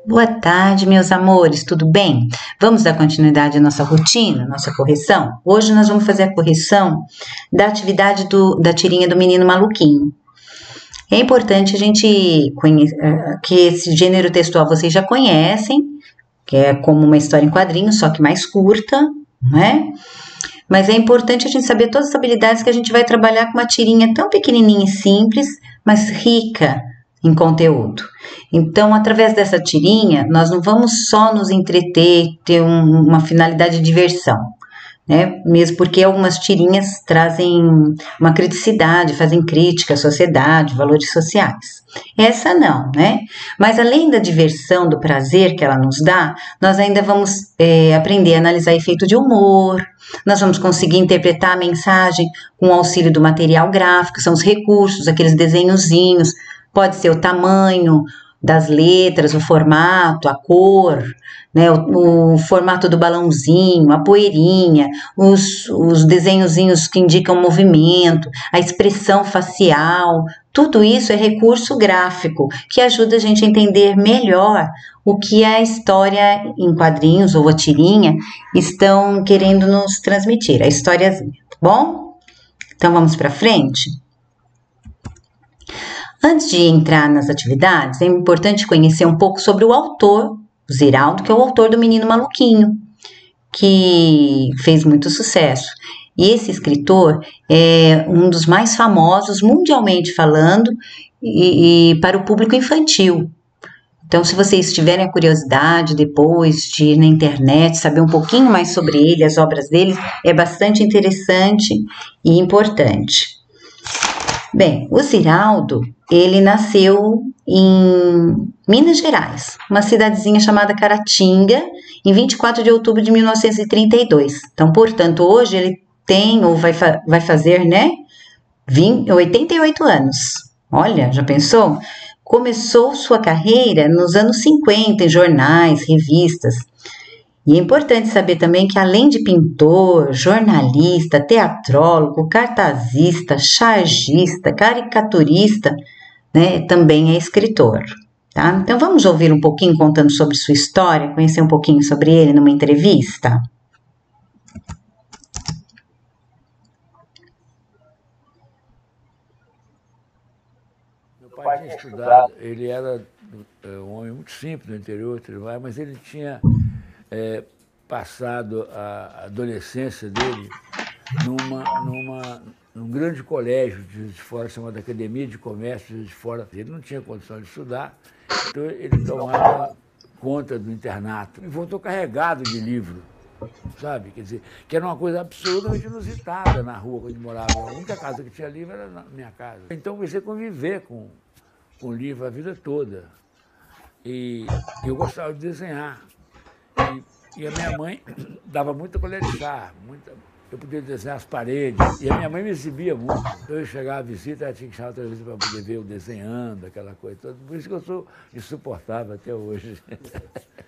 Boa tarde, meus amores, tudo bem? Vamos dar continuidade à nossa rotina, nossa correção? Hoje nós vamos fazer a correção da atividade da tirinha do Menino Maluquinho. É importante a gente conhecer que esse gênero textual vocês já conhecem, que é como uma história em quadrinhos, só que mais curta, não é? Mas é importante a gente saber todas as habilidades que a gente vai trabalhar com uma tirinha tão pequenininha e simples, mas rica em conteúdo. Então, através dessa tirinha, nós não vamos só nos entreter, ter uma finalidade de diversão, né? Mesmo porque algumas tirinhas trazem uma criticidade, fazem crítica à sociedade, valores sociais. Essa não, né? Mas além da diversão, do prazer que ela nos dá, nós ainda vamos aprender a analisar efeito de humor, nós vamos conseguir interpretar a mensagem com o auxílio do material gráfico, são os recursos, aqueles desenhozinhos, pode ser o tamanho das letras, o formato, a cor, né, o formato do balãozinho, a poeirinha, os desenhozinhos que indicam movimento, a expressão facial, tudo isso é recurso gráfico que ajuda a gente a entender melhor o que a história em quadrinhos ou a tirinha estão querendo nos transmitir, a historiazinha, tá bom? Então vamos para frente? Antes de entrar nas atividades, é importante conhecer um pouco sobre o autor, o Ziraldo, que é o autor do Menino Maluquinho, que fez muito sucesso. E esse escritor é um dos mais famosos, mundialmente falando, e para o público infantil. Então, se vocês tiverem a curiosidade depois de ir na internet, saber um pouquinho mais sobre ele, as obras dele, é bastante interessante e importante. Bem, o Ziraldo, ele nasceu em Minas Gerais, uma cidadezinha chamada Caratinga, em 24 de outubro de 1932. Então, portanto, hoje ele tem, ou vai fazer, né, 88 anos. Olha, já pensou? Começou sua carreira nos anos 50 em jornais, revistas. E é importante saber também que, além de pintor, jornalista, teatrólogo, cartazista, chargista, caricaturista, né, também é escritor. Tá? Então, vamos ouvir um pouquinho contando sobre sua história, conhecer um pouquinho sobre ele numa entrevista? Meu pai tinha estudado, ele era um homem muito simples no interior, mas ele tinha passado a adolescência dele num grande colégio de Juiz de Fora, chamado Academia de Comércio de Juiz de Fora. Ele não tinha condição de estudar, então ele tomava conta do internato e voltou carregado de livro, sabe? Quer dizer, que era uma coisa absolutamente inusitada na rua onde morava. A única casa que tinha livro era na minha casa. Então comecei a conviver com livro a vida toda. E eu gostava de desenhar. E a minha mãe dava muita colher de chá, eu podia desenhar as paredes, e a minha mãe me exibia muito. Então eu chegava à visita, ela tinha que chamar a televisão para poder ver eu desenhando, aquela coisa toda. Por isso que eu sou insuportável até hoje.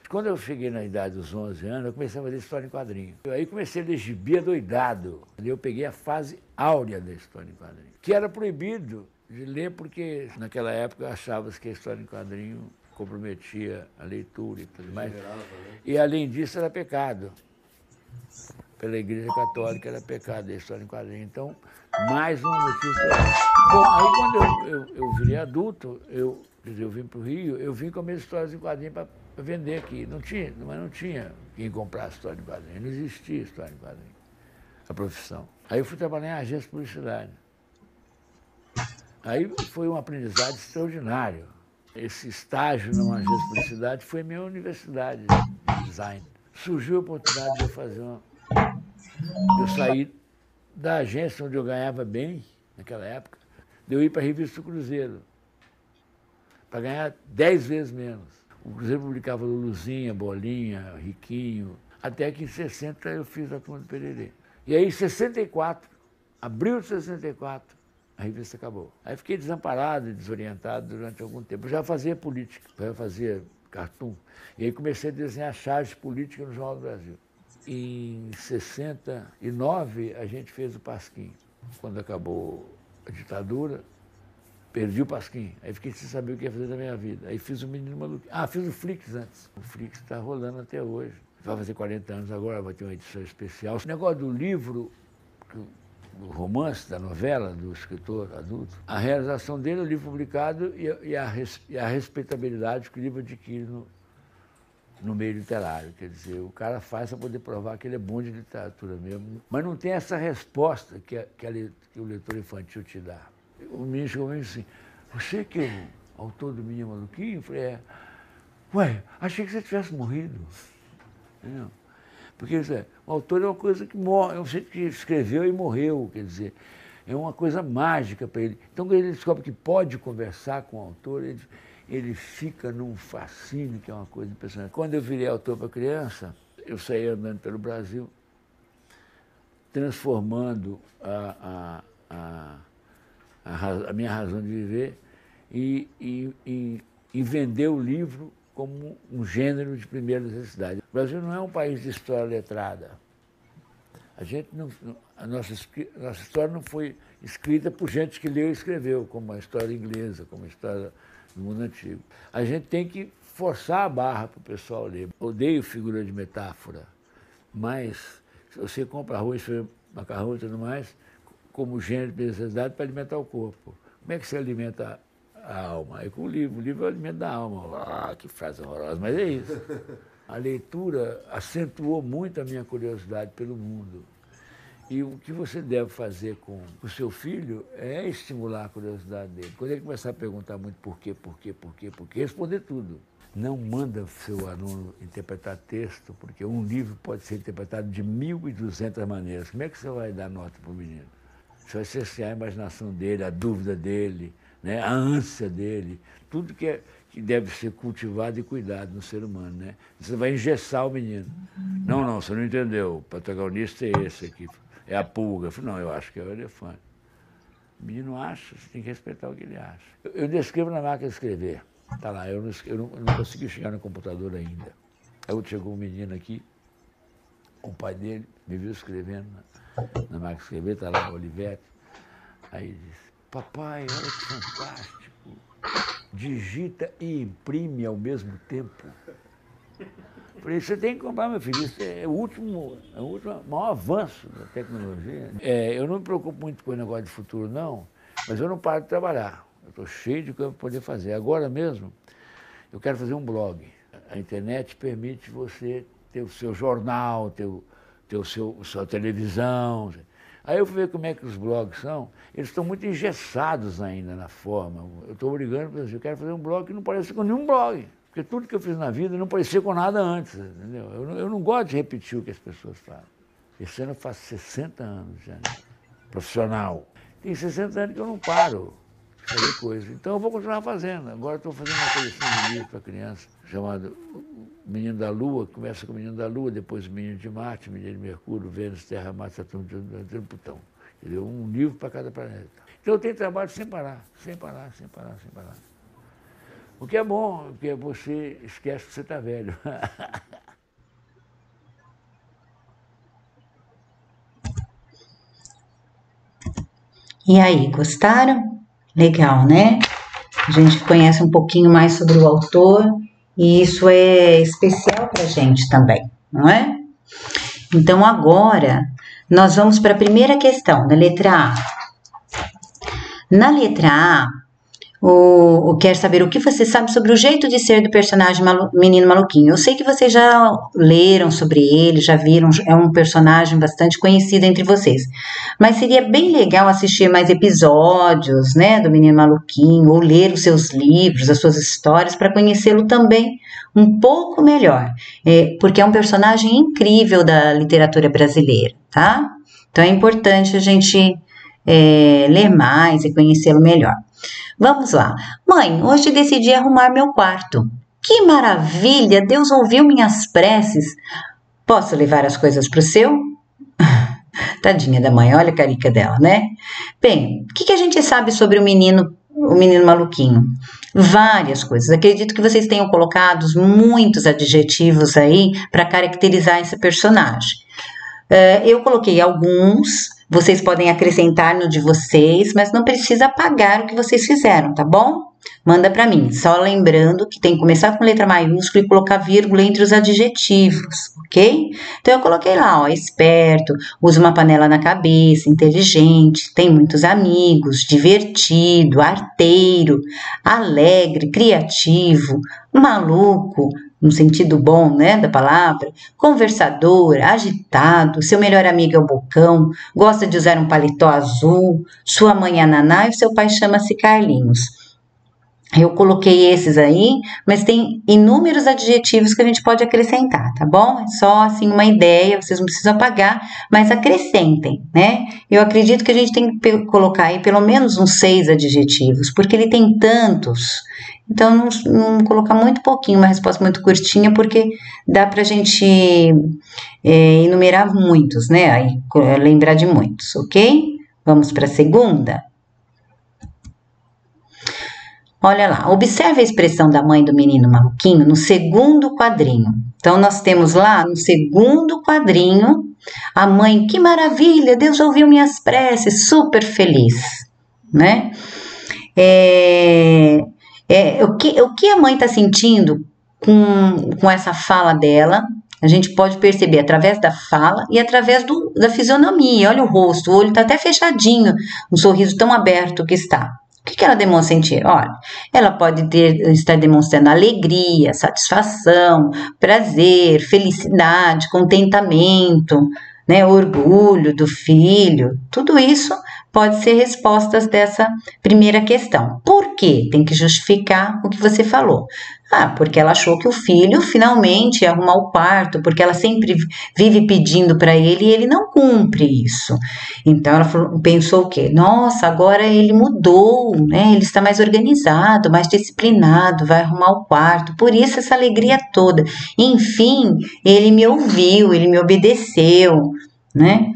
Quando eu cheguei na idade dos 11 anos, eu comecei a fazer história em quadrinho. Aí comecei a ler gibi adoidado. Eu peguei a fase áurea da história em quadrinho, que era proibido de ler porque naquela época achava-se que a história em quadrinho comprometia a leitura e tudo mais. E, além disso, era pecado. Pela Igreja Católica era pecado a história em quadrinho. Então, mais um motivo para isso. Bom, aí quando eu virei adulto, eu vim para o Rio, eu vim com as minhas histórias em quadrinho para vender aqui. Não tinha quem comprasse história em quadrinho, não existia história em quadrinho, a profissão. Aí eu fui trabalhar em agência de publicidade. Aí foi um aprendizado extraordinário. Esse estágio numa agência de publicidade foi minha universidade de design. Surgiu a oportunidade de eu fazer eu sair da agência onde eu ganhava bem, naquela época, de eu ir para a revista do Cruzeiro, para ganhar 10 vezes menos. O Cruzeiro publicava Luluzinha, Bolinha, Riquinho, até que em 60 eu fiz a Turma do Pererê. E aí em 64, abril de 64, a revista acabou. Aí fiquei desamparado e desorientado durante algum tempo. Eu já fazia política, já fazia cartoon. E aí comecei a desenhar charges políticas no Jornal do Brasil. Em 69, a gente fez o Pasquim. Quando acabou a ditadura, perdi o Pasquim. Aí fiquei sem saber o que ia fazer da minha vida. Aí fiz o Menino Maluquinho. Ah, fiz o Flix antes. O Flix está rolando até hoje. Vai fazer 40 anos agora, vai ter uma edição especial. O negócio do livro, do romance, da novela, do escritor adulto, a realização dele é o livro publicado e a respeitabilidade que o livro adquire no meio literário. Quer dizer, o cara faz para poder provar que ele é bom de literatura mesmo. Mas não tem essa resposta que o leitor infantil te dá. O menino chegou e disse assim, você que é o autor do Menino Maluquinho? Eu falei, é. Ué, achei que você tivesse morrido. Entendeu? Porque o autor é uma coisa que morre, é um jeito que escreveu e morreu, quer dizer, é uma coisa mágica para ele. Então, quando ele descobre que pode conversar com o autor, ele fica num fascínio, que é uma coisa impressionante. Quando eu virei autor para criança, eu saí andando pelo Brasil, transformando a minha razão de viver e vender o livro como um gênero de primeira necessidade. O Brasil não é um país de história letrada. A nossa história não foi escrita por gente que leu e escreveu, como a história inglesa, como a história do mundo antigo. A gente tem que forçar a barra para o pessoal ler. Odeio figura de metáfora, mas se você compra arroz, macarrão e tudo mais, como gênero de necessidade para alimentar o corpo. Como é que se alimenta a alma? É com o livro é o alimento da alma. Ah, que frase horrorosa, mas é isso. A leitura acentuou muito a minha curiosidade pelo mundo. E o que você deve fazer com o seu filho é estimular a curiosidade dele. Quando ele começar a perguntar muito por quê, responder tudo. Não manda seu aluno interpretar texto, porque um livro pode ser interpretado de 1.200 maneiras. Como é que você vai dar nota para o menino? Você vai cercear a imaginação dele, a dúvida dele, né? A ânsia dele, tudo que deve ser cultivado e cuidado no ser humano, né? Você vai engessar o menino. Não, você não entendeu. O protagonista é esse aqui, é a pulga. Eu falei, não, eu acho que é o elefante. O menino acha, você tem que respeitar o que ele acha. Eu descrevo na máquina de escrever. Está lá, eu não consegui chegar no computador ainda. Aí chegou um menino aqui, o pai dele me viu escrevendo na máquina de escrever, está lá o Olivete. Aí disse, papai, olha que fantástico. Digita e imprime ao mesmo tempo. Falei, você tem que comprar, meu filho, isso é o maior avanço da tecnologia. Eu não me preocupo muito com o negócio de futuro, não, mas eu não paro de trabalhar. Eu estou cheio de coisa para poder fazer. Agora mesmo, eu quero fazer um blog. A internet permite você ter o seu jornal, ter sua televisão. Aí eu fui ver como é que os blogs são. Eles estão muito engessados ainda na forma. Eu estou brigando, eu quero fazer um blog que não pareça com nenhum blog. Porque tudo que eu fiz na vida não parecia com nada antes, entendeu? Eu não gosto de repetir o que as pessoas falam. Esse ano eu faço 60 anos já, né? Profissional. Tem 60 anos que eu não paro de fazer coisa. Então eu vou continuar fazendo. Agora estou fazendo uma coleção de livros para criança, chamado Menino da Lua, que começa com o Menino da Lua, depois o Menino de Marte, Menino de Mercúrio, Vênus, Terra, Marte, Saturno, Plutão. Entendeu? Um livro para cada planeta. Então eu tenho trabalho sem parar. O que é bom, porque você esquece que você está velho. E aí, gostaram? Legal, né? A gente conhece um pouquinho mais sobre o autor e isso é especial para a gente também, não é? Então, agora, nós vamos para a primeira questão, da letra A. Na letra A, quer saber o que você sabe sobre o jeito de ser do personagem Menino Maluquinho. Eu sei que vocês já leram sobre ele, já viram, é um personagem bastante conhecido entre vocês. Mas seria bem legal assistir mais episódios, né, do Menino Maluquinho, ou ler os seus livros, as suas histórias, para conhecê-lo também um pouco melhor. Porque é um personagem incrível da literatura brasileira, tá? Então é importante a gente ler mais e conhecê-lo melhor. Vamos lá. Mãe, hoje decidi arrumar meu quarto. Que maravilha! Deus ouviu minhas preces. Posso levar as coisas para o seu? Tadinha da mãe, olha a carica dela, né? Bem, o que a gente sabe sobre o menino maluquinho? Várias coisas. Acredito que vocês tenham colocado muitos adjetivos aí para caracterizar esse personagem. Eu coloquei alguns, Vocês podem acrescentar no de vocês, mas não precisa apagar o que vocês fizeram, tá bom? Manda para mim, só lembrando que tem que começar com letra maiúscula e colocar vírgula entre os adjetivos, ok? Então eu coloquei lá, ó, esperto, usa uma panela na cabeça, inteligente, tem muitos amigos, divertido, arteiro, alegre, criativo, maluco, no sentido bom, né, da palavra, conversador, agitado, seu melhor amigo é o Bocão, gosta de usar um paletó azul, sua mãe é Naná e seu pai chama-se Carlinhos. Eu coloquei esses aí, mas tem inúmeros adjetivos que a gente pode acrescentar, tá bom? É só assim uma ideia, vocês não precisam apagar, mas acrescentem, né? Eu acredito que a gente tem que colocar aí pelo menos uns 6 adjetivos, porque ele tem tantos. Então, não colocar muito pouquinho, uma resposta muito curtinha, porque dá pra gente enumerar muitos, né? Aí, lembrar de muitos, ok? Vamos para a segunda? Olha lá, observe a expressão da mãe do menino maluquinho no segundo quadrinho. Então, nós temos lá no segundo quadrinho, a mãe, que maravilha, Deus ouviu minhas preces, super feliz, né? O que a mãe está sentindo com essa fala dela, a gente pode perceber através da fala e através da fisionomia. Olha o rosto, o olho está até fechadinho, um sorriso tão aberto que está. O que ela demonstra sentir? Olha, ela pode estar demonstrando alegria, satisfação, prazer, felicidade, contentamento, né, orgulho do filho. Tudo isso pode ser respostas dessa primeira questão. Por quê? Tem que justificar o que você falou. Porque ela achou que o filho finalmente ia arrumar o quarto, porque ela sempre vive pedindo para ele e ele não cumpre isso. Então ela pensou o quê? Nossa, agora ele mudou, né? Ele está mais organizado, mais disciplinado, vai arrumar o quarto, por isso essa alegria toda. Enfim, ele me ouviu, ele me obedeceu, né?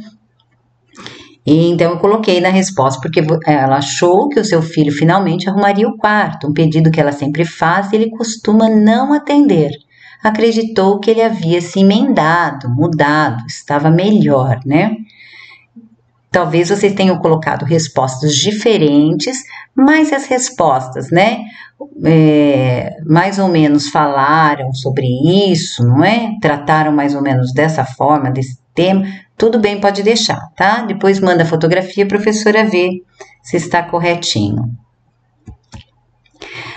E então eu coloquei na resposta, porque ela achou que o seu filho finalmente arrumaria o quarto, um pedido que ela sempre faz e ele costuma não atender. Acreditou que ele havia se emendado, mudado, estava melhor, né? Talvez vocês tenham colocado respostas diferentes, mas as respostas, né? Mais ou menos falaram sobre isso, não é? Trataram mais ou menos dessa forma, desse tema. Tudo bem, pode deixar, tá? Depois manda a fotografia, a professora vê se está corretinho.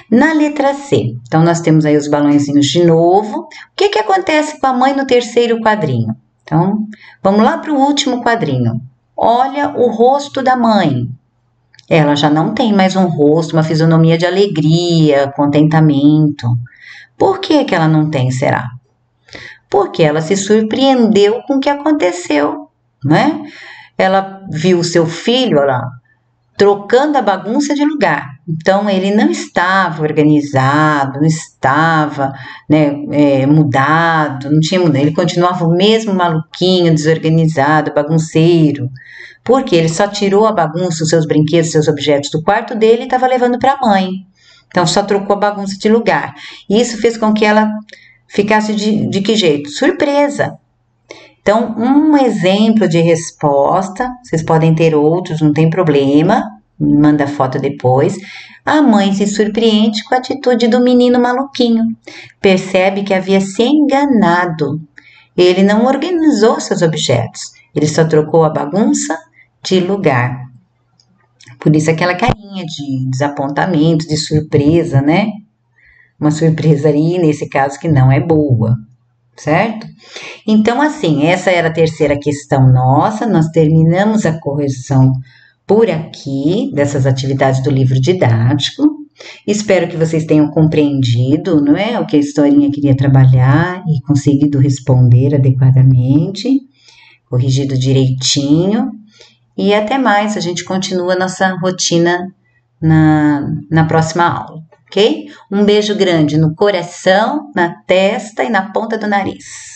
Na letra C, então nós temos aí os balõezinhos de novo. O que acontece com a mãe no terceiro quadrinho? Então, vamos lá para o último quadrinho. Olha o rosto da mãe. Ela já não tem mais um rosto, uma fisionomia de alegria, contentamento. Por que ela não tem, será? Porque ela se surpreendeu com o que aconteceu, né? Ela viu o seu filho, trocando a bagunça de lugar. Então, ele não estava organizado, não estava, né, mudado, não tinha mudado. Ele continuava o mesmo maluquinho, desorganizado, bagunceiro. Porque ele só tirou a bagunça, os seus brinquedos, seus objetos do quarto dele e estava levando para a mãe. Então, só trocou a bagunça de lugar. E isso fez com que ela ficasse de que jeito? Surpresa. Então, um exemplo de resposta, vocês podem ter outros, não tem problema, me manda a foto depois. A mãe se surpreende com a atitude do menino maluquinho. Percebe que havia se enganado. Ele não organizou seus objetos, ele só trocou a bagunça de lugar. Por isso aquela carinha de desapontamento, de surpresa, né? Uma surpresa ali, nesse caso, que não é boa, certo? Então, assim, essa era a terceira questão nossa, nós terminamos a correção por aqui, dessas atividades do livro didático. Espero que vocês tenham compreendido, não é? O que a historinha queria trabalhar e conseguido responder adequadamente, corrigido direitinho. E até mais, a gente continua a nossa rotina na próxima aula. Ok? Um beijo grande no coração, na testa e na ponta do nariz.